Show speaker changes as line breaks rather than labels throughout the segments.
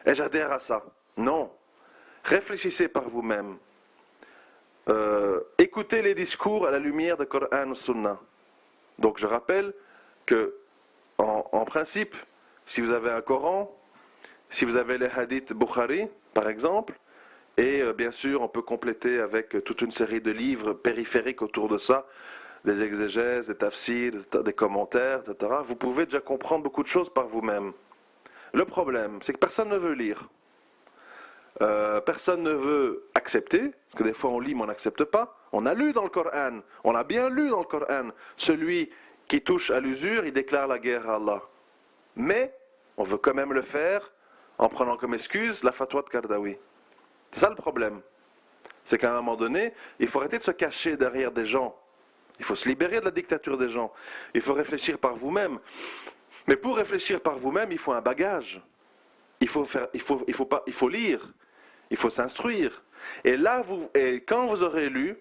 et j'adhère à ça. Non. Réfléchissez par vous-même. Écoutez les discours à la lumière de Coran ou Sunna. Donc je rappelle que, en principe, si vous avez un Coran, si vous avez les hadiths Bukhari, par exemple, et bien sûr on peut compléter avec toute une série de livres périphériques autour de ça, des exégèses, des tafsirs, des commentaires, etc. Vous pouvez déjà comprendre beaucoup de choses par vous-même. Le problème, c'est que personne ne veut lire. Personne ne veut accepter, parce que des fois on lit mais on n'accepte pas. On a lu dans le Coran, on a bien lu dans le Coran, celui qui touche à l'usure, il déclare la guerre à Allah. Mais on veut quand même le faire en prenant comme excuse la fatwa de Kardawi. C'est ça le problème. C'est qu'à un moment donné, il faut arrêter de se cacher derrière des gens. Il faut se libérer de la dictature des gens. Il faut réfléchir par vous-même. Mais pour réfléchir par vous-même, il faut un bagage. Il faut lire. Il faut s'instruire. Et là, quand vous aurez lu,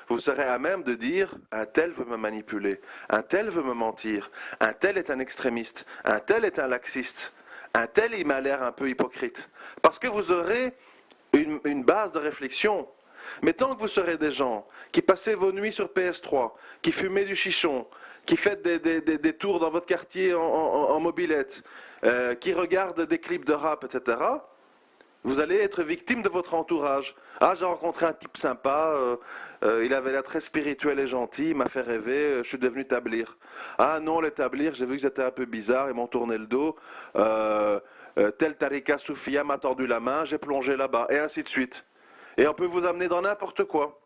vous serez à même de dire, un tel veut me manipuler, un tel veut me mentir, un tel est un extrémiste, un tel est un laxiste, un tel il m'a l'air un peu hypocrite. Parce que vous aurez une base de réflexion. Mais tant que vous serez des gens qui passez vos nuits sur PS3, qui fumez du chichon, qui faites des tours dans votre quartier en mobilette, qui regardent des clips de rap, etc., vous allez être victime de votre entourage. Ah, j'ai rencontré un type sympa, il avait l'air très spirituel et gentil, il m'a fait rêver, je suis devenu tablir. Ah non, les tablirs, j'ai vu qu'ils étaient un peu bizarres, ils m'ont tourné le dos. Tel tarika soufia m'a tordu la main, j'ai plongé là-bas, et ainsi de suite. Et on peut vous amener dans n'importe quoi.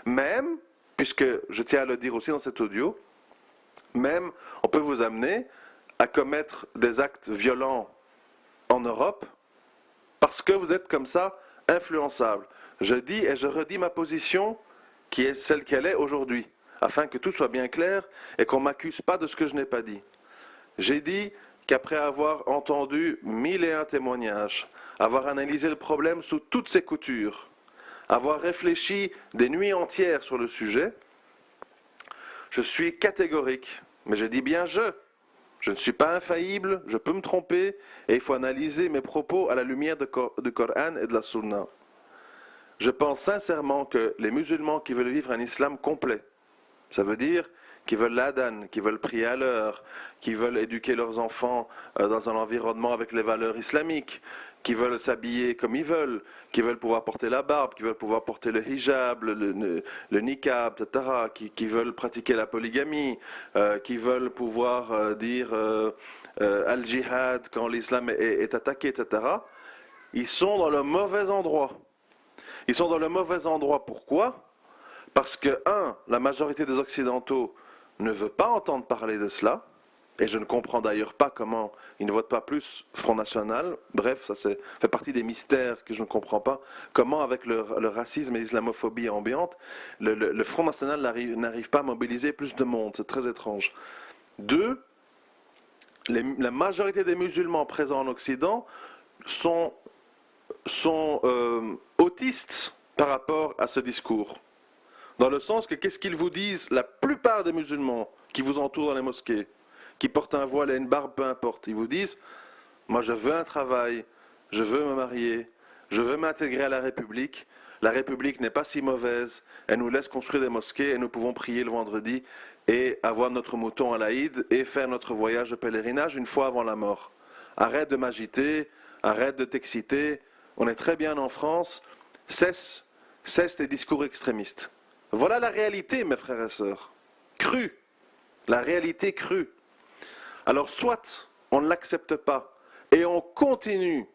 Même, puisque je tiens à le dire aussi dans cet audio, même on peut vous amener à commettre des actes violents en Europe, parce que vous êtes comme ça influençable. Je dis et je redis ma position qui est celle qu'elle est aujourd'hui, afin que tout soit bien clair et qu'on ne m'accuse pas de ce que je n'ai pas dit. J'ai dit qu'après avoir entendu 1001 témoignages, avoir analysé le problème sous toutes ses coutures, avoir réfléchi des nuits entières sur le sujet, je suis catégorique, mais je dis bien je ne suis pas infaillible, je peux me tromper, et il faut analyser mes propos à la lumière du Coran et de la Sunna. Je pense sincèrement que les musulmans qui veulent vivre un islam complet, ça veut dire qui veulent l'adhan, qui veulent prier à l'heure, qui veulent éduquer leurs enfants dans un environnement avec les valeurs islamiques, qui veulent s'habiller comme ils veulent, qui veulent pouvoir porter la barbe, qui veulent pouvoir porter le hijab, le niqab, etc., qui veulent pratiquer la polygamie, qui veulent pouvoir dire al-jihad quand l'islam est attaqué, etc., ils sont dans le mauvais endroit. Ils sont dans le mauvais endroit, pourquoi ? Parce que, la majorité des Occidentaux ne veut pas entendre parler de cela, et je ne comprends d'ailleurs pas comment ils ne votent pas plus Front National. Bref, ça fait partie des mystères que je ne comprends pas. Comment, avec le racisme et l'islamophobie ambiante, le Front National n'arrive pas à mobiliser plus de monde. C'est très étrange. 2, la majorité des musulmans présents en Occident sont autistes par rapport à ce discours. Dans le sens que, qu'est-ce qu'ils vous disent, la plupart des musulmans qui vous entourent dans les mosquées, qui portent un voile et une barbe, peu importe, ils vous disent, moi je veux un travail, je veux me marier, je veux m'intégrer à la République n'est pas si mauvaise, elle nous laisse construire des mosquées et nous pouvons prier le vendredi et avoir notre mouton à l'Aïd et faire notre voyage de pèlerinage une fois avant la mort. Arrête de m'agiter, arrête de t'exciter, on est très bien en France, cesse tes discours extrémistes. Voilà la réalité, mes frères et sœurs. Crue. La réalité crue. Alors, soit on ne l'accepte pas et on continue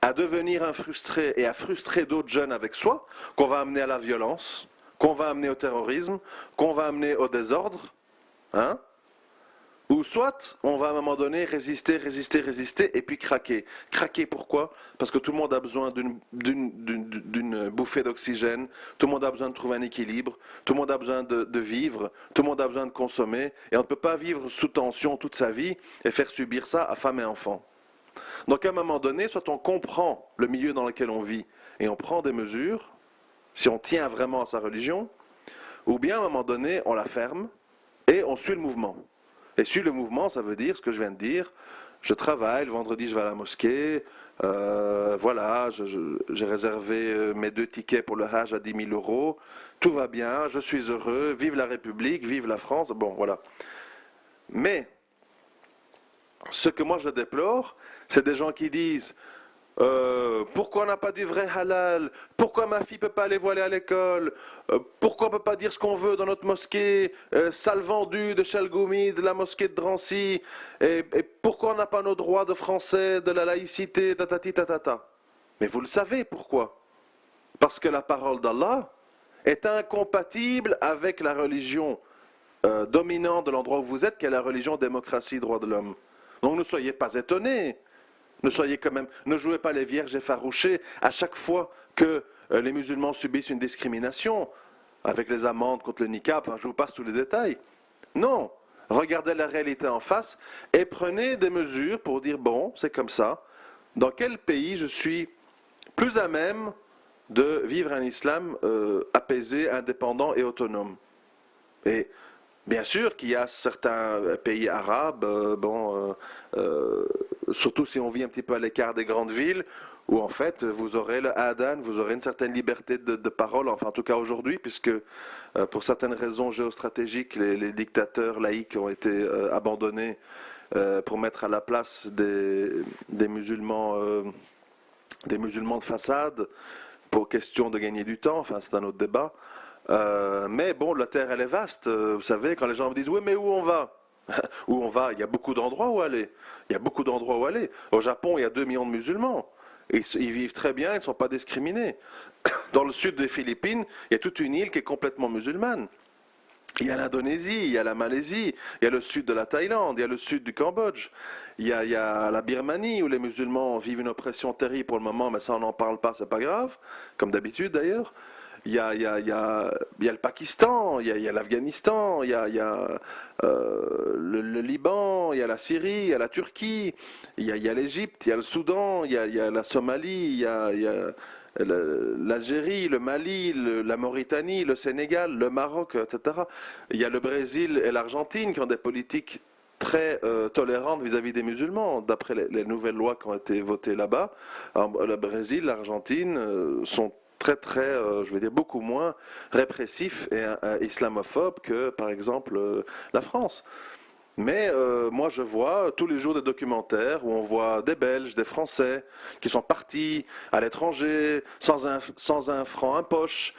à devenir un frustré et à frustrer d'autres jeunes avec soi, qu'on va amener à la violence, qu'on va amener au terrorisme, qu'on va amener au désordre, hein ? Ou soit, on va à un moment donné résister, et puis craquer. Craquer pourquoi ? Parce que tout le monde a besoin d'une bouffée d'oxygène, tout le monde a besoin de trouver un équilibre, tout le monde a besoin de vivre, tout le monde a besoin de consommer, et on ne peut pas vivre sous tension toute sa vie et faire subir ça à femmes et enfants. Donc à un moment donné, soit on comprend le milieu dans lequel on vit, et on prend des mesures, si on tient vraiment à sa religion, ou bien à un moment donné, on la ferme, et on suit le mouvement. Et suivre le mouvement, ça veut dire ce que je viens de dire, je travaille, le vendredi je vais à la mosquée, voilà, j'ai réservé mes 2 tickets pour le Hajj à 10 000 euros, tout va bien, je suis heureux, vive la République, vive la France, bon voilà. Mais ce que moi je déplore, c'est des gens qui disent pourquoi on n'a pas du vrai halal? Pourquoi ma fille peut pas aller voiler à l'école? Pourquoi on peut pas dire ce qu'on veut dans notre mosquée? Salle vendue de Chalgoumi, de la mosquée de Drancy? Et pourquoi on n'a pas nos droits de français, de la laïcité, tatati tatata? Mais vous le savez pourquoi? Parce que la parole d'Allah est incompatible avec la religion dominante de l'endroit où vous êtes, qui est la religion démocratie, droit de l'homme. Donc ne soyez pas étonnés. Ne jouez pas les vierges effarouchées à chaque fois que les musulmans subissent une discrimination, avec les amendes contre le niqab, enfin, je vous passe tous les détails. Non, regardez la réalité en face et prenez des mesures pour dire, bon, c'est comme ça, dans quel pays je suis plus à même de vivre un islam apaisé, indépendant et autonome. Et bien sûr qu'il y a certains pays arabes, surtout si on vit un petit peu à l'écart des grandes villes, où en fait vous aurez le adhan, vous aurez une certaine liberté de parole, enfin en tout cas aujourd'hui, puisque pour certaines raisons géostratégiques, les dictateurs laïcs ont été abandonnés pour mettre à la place des musulmans de façade, pour question de gagner du temps, enfin c'est un autre débat. Mais bon, la terre elle est vaste, vous savez, quand les gens me disent oui mais où on va? Où on va? Il y a beaucoup d'endroits où aller. Il y a beaucoup d'endroits où aller. Au Japon, il y a 2 millions de musulmans. Ils vivent très bien, ils ne sont pas discriminés. Dans le sud des Philippines, il y a toute une île qui est complètement musulmane. Il y a l'Indonésie, il y a la Malaisie, il y a le sud de la Thaïlande, il y a le sud du Cambodge, il y a la Birmanie où les musulmans vivent une oppression terrible pour le moment, mais ça on n'en parle pas, c'est pas grave, comme d'habitude d'ailleurs. Il y a le Pakistan, il y a l'Afghanistan, il y a le Liban, il y a la Syrie, il y a la Turquie, il y a l'Égypte, il y a le Soudan, il y a la Somalie, il y a l'Algérie, le Mali, la Mauritanie, le Sénégal, le Maroc, etc. Il y a le Brésil et l'Argentine qui ont des politiques très tolérantes vis-à-vis des musulmans, d'après les nouvelles lois qui ont été votées là-bas. Le Brésil, l'Argentine sont je vais dire, beaucoup moins répressifs et islamophobes que, par exemple, la France. Mais moi, je vois tous les jours des documentaires où on voit des Belges, des Français qui sont partis à l'étranger sans un franc en poche,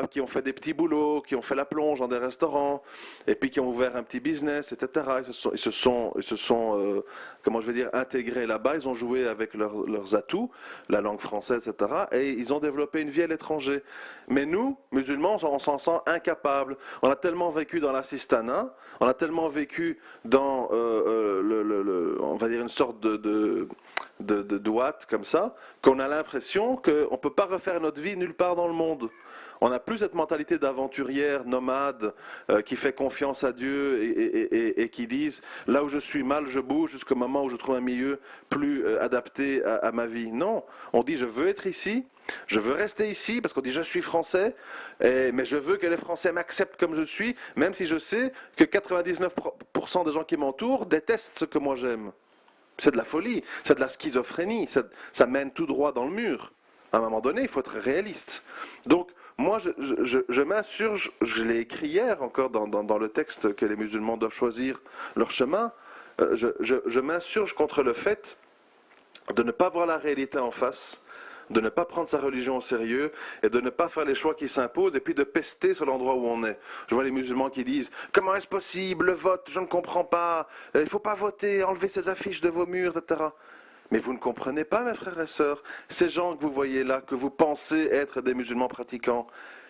qui ont fait des petits boulots, qui ont fait la plonge dans des restaurants, et puis qui ont ouvert un petit business, etc. Ils se sont comment je vais dire, intégrés là-bas. Ils ont joué avec leurs atouts, la langue française, etc. Et ils ont développé une vie à l'étranger. Mais nous, musulmans, on s'en sent incapables. On a tellement vécu dans l'assistanat, on a tellement vécu dans, on va dire, une sorte de douate comme ça, qu'on a l'impression qu'on ne peut pas refaire notre vie nulle part dans le monde. On n'a plus cette mentalité d'aventurière, nomade, qui fait confiance à Dieu et qui disent là où je suis mal, je bouge jusqu'au moment où je trouve un milieu plus adapté à ma vie. Non, on dit je veux être ici, je veux rester ici parce qu'on dit je suis français, mais je veux que les Français m'acceptent comme je suis, même si je sais que 99% des gens qui m'entourent détestent ce que moi j'aime. C'est de la folie, c'est de la schizophrénie, ça mène tout droit dans le mur. À un moment donné, il faut être réaliste. Donc, moi, je m'insurge, je l'ai écrit hier encore dans le texte que les musulmans doivent choisir leur chemin, je m'insurge contre le fait de ne pas voir la réalité en face, de ne pas prendre sa religion au sérieux et de ne pas faire les choix qui s'imposent et puis de pester sur l'endroit où on est. Je vois les musulmans qui disent « Comment est-ce possible? Le vote, je ne comprends pas. Il ne faut pas voter, enlevez ces affiches de vos murs, etc. » Mais vous ne comprenez pas, mes frères et sœurs, ces gens que vous voyez là, que vous pensez être des musulmans pratiquants,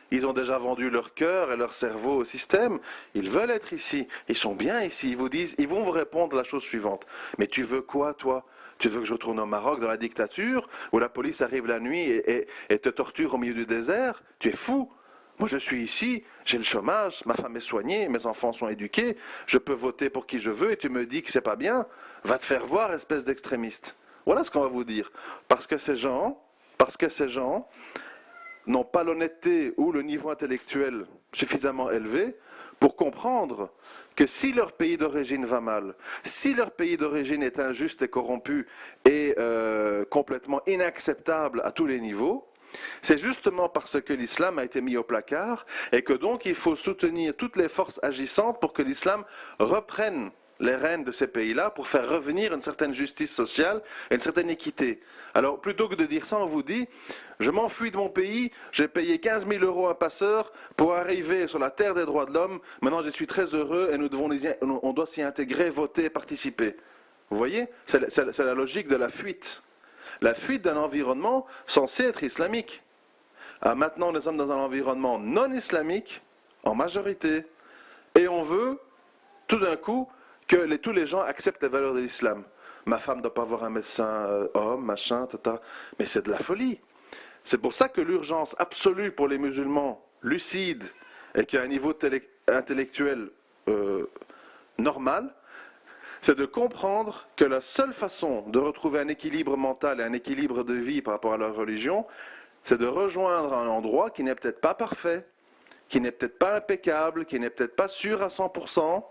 ils ont déjà vendu leur cœur et leur cerveau au système, ils veulent être ici, ils sont bien ici, ils vont vous répondre la chose suivante. Mais tu veux quoi, toi? Tu veux que je retourne au Maroc dans la dictature, où la police arrive la nuit et te torture au milieu du désert? Tu es fou! Moi je suis ici, j'ai le chômage, ma femme est soignée, mes enfants sont éduqués, je peux voter pour qui je veux et tu me dis que c'est pas bien? Va te faire voir, espèce d'extrémiste. Voilà ce qu'on va vous dire. Parce que ces gens n'ont pas l'honnêteté ou le niveau intellectuel suffisamment élevé pour comprendre que si leur pays d'origine va mal, si leur pays d'origine est injuste et corrompu et complètement inacceptable à tous les niveaux, c'est justement parce que l'islam a été mis au placard et que donc il faut soutenir toutes les forces agissantes pour que l'islam reprenne les rênes de ces pays-là pour faire revenir une certaine justice sociale et une certaine équité. Alors, plutôt que de dire ça, on vous dit, je m'enfuis de mon pays, j'ai payé 15 000 € à un passeur pour arriver sur la terre des droits de l'homme, maintenant je suis très heureux et on doit s'y intégrer, voter, participer. Vous voyez, c'est la logique de la fuite. La fuite d'un environnement censé être islamique. Maintenant, nous sommes dans un environnement non islamique, en majorité, et on veut, tout d'un coup, que tous les gens acceptent les valeurs de l'islam. Ma femme ne doit pas avoir un médecin homme, machin, tata. Mais c'est de la folie. C'est pour ça que l'urgence absolue pour les musulmans lucides et qui a un niveau intellectuel normal, c'est de comprendre que la seule façon de retrouver un équilibre mental et un équilibre de vie par rapport à leur religion, c'est de rejoindre un endroit qui n'est peut-être pas parfait, qui n'est peut-être pas impeccable, qui n'est peut-être pas sûr à 100%,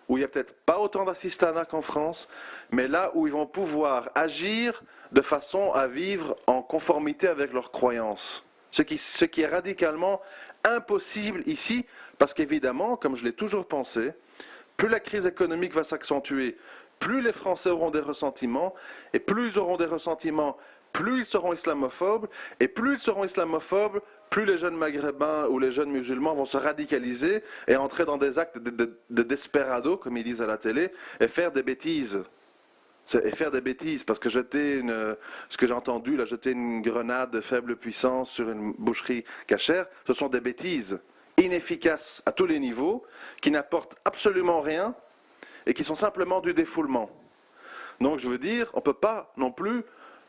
où il n'y a peut-être pas autant d'assistanat qu'en France, mais là où ils vont pouvoir agir de façon à vivre en conformité avec leurs croyances. Ce qui est radicalement impossible ici, parce qu'évidemment, comme je l'ai toujours pensé, plus la crise économique va s'accentuer, plus les Français auront des ressentiments, et plus ils auront des ressentiments, plus ils seront islamophobes, et plus ils seront islamophobes, plus les jeunes maghrébins ou les jeunes musulmans vont se radicaliser et entrer dans des actes de desperado, comme ils disent à la télé, et faire des bêtises. Parce que ce que j'ai entendu, là, jeter une grenade de faible puissance sur une boucherie cachère, ce sont des bêtises inefficaces à tous les niveaux, qui n'apportent absolument rien et qui sont simplement du défoulement. Donc je veux dire, on ne peut pas non plus,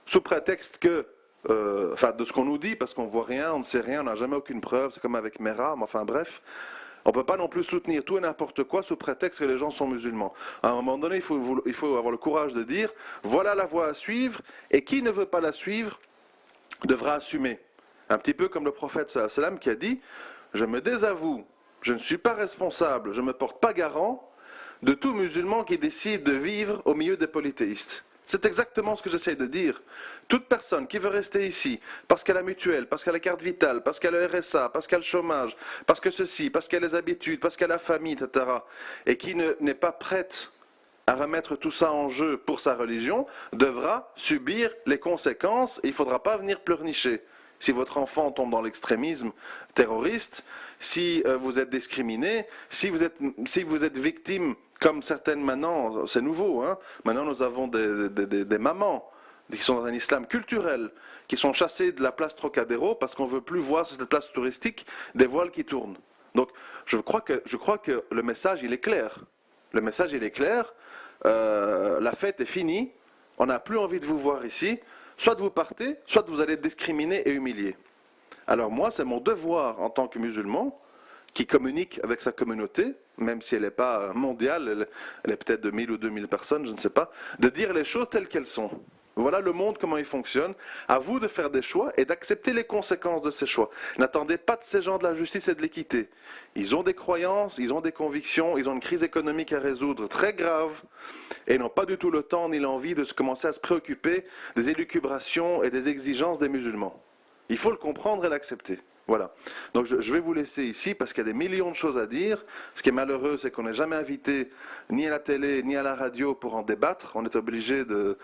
sous prétexte que de ce qu'on nous dit, parce qu'on ne voit rien, on ne sait rien, on n'a jamais aucune preuve, c'est comme avec Mera, mais enfin bref, on ne peut pas non plus soutenir tout et n'importe quoi sous prétexte que les gens sont musulmans. À un moment donné, il faut avoir le courage de dire, voilà la voie à suivre, et qui ne veut pas la suivre devra assumer. Un petit peu comme le prophète sallallahu alayhi wa sallam qui a dit, je me désavoue, je ne suis pas responsable, je ne me porte pas garant de tout musulman qui décide de vivre au milieu des polythéistes. C'est exactement ce que j'essaie de dire. Toute personne qui veut rester ici, parce qu'elle a la mutuelle, parce qu'elle a la carte vitale, parce qu'elle a le RSA, parce qu'elle a le chômage, parce que ceci, parce qu'elle a les habitudes, parce qu'elle a la famille, etc., et qui n'est pas prête à remettre tout ça en jeu pour sa religion, devra subir les conséquences et il ne faudra pas venir pleurnicher. Si votre enfant tombe dans l'extrémisme terroriste, si vous êtes discriminé, si vous êtes victime, comme certaines maintenant, c'est nouveau, hein, maintenant nous avons des mamans qui sont dans un islam culturel, qui sont chassées de la place Trocadéro parce qu'on ne veut plus voir sur cette place touristique des voiles qui tournent. Donc je crois que le message il est clair. Le message il est clair, la fête est finie, on n'a plus envie de vous voir ici, soit vous partez, soit vous allez être discriminé et humilié. Alors moi c'est mon devoir en tant que musulman, qui communique avec sa communauté, même si elle n'est pas mondiale, elle est peut-être de 1000 ou 2000 personnes, je ne sais pas, de dire les choses telles qu'elles sont. Voilà le monde, comment il fonctionne. À vous de faire des choix et d'accepter les conséquences de ces choix. N'attendez pas de ces gens de la justice et de l'équité. Ils ont des croyances, ils ont des convictions, ils ont une crise économique à résoudre très grave et n'ont pas du tout le temps ni l'envie de commencer à se préoccuper des élucubrations et des exigences des musulmans. Il faut le comprendre et l'accepter. Voilà. Donc je vais vous laisser ici parce qu'il y a des millions de choses à dire. Ce qui est malheureux, c'est qu'on n'est jamais invité ni à la télé ni à la radio pour en débattre. On est obligé de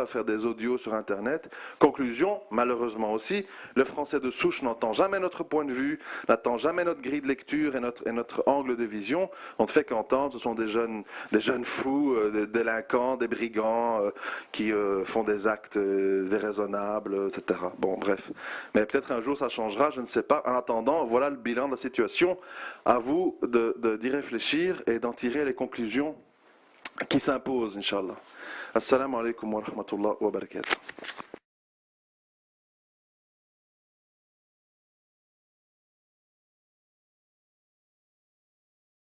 faire des audios sur Internet. Conclusion, malheureusement aussi, le français de souche n'entend jamais notre point de vue, n'entend jamais notre grille de lecture et notre angle de vision. On ne fait qu'entendre, ce sont des jeunes fous, des délinquants, des brigands qui font des actes déraisonnables, etc. Bon, bref. Mais peut-être un jour ça changera, je ne sais pas. En attendant, voilà le bilan de la situation. À vous d'y réfléchir et d'en tirer les conclusions qui s'imposent, Inch'Allah. Assalamu alaikum wa rahmatullah wa barakatuh.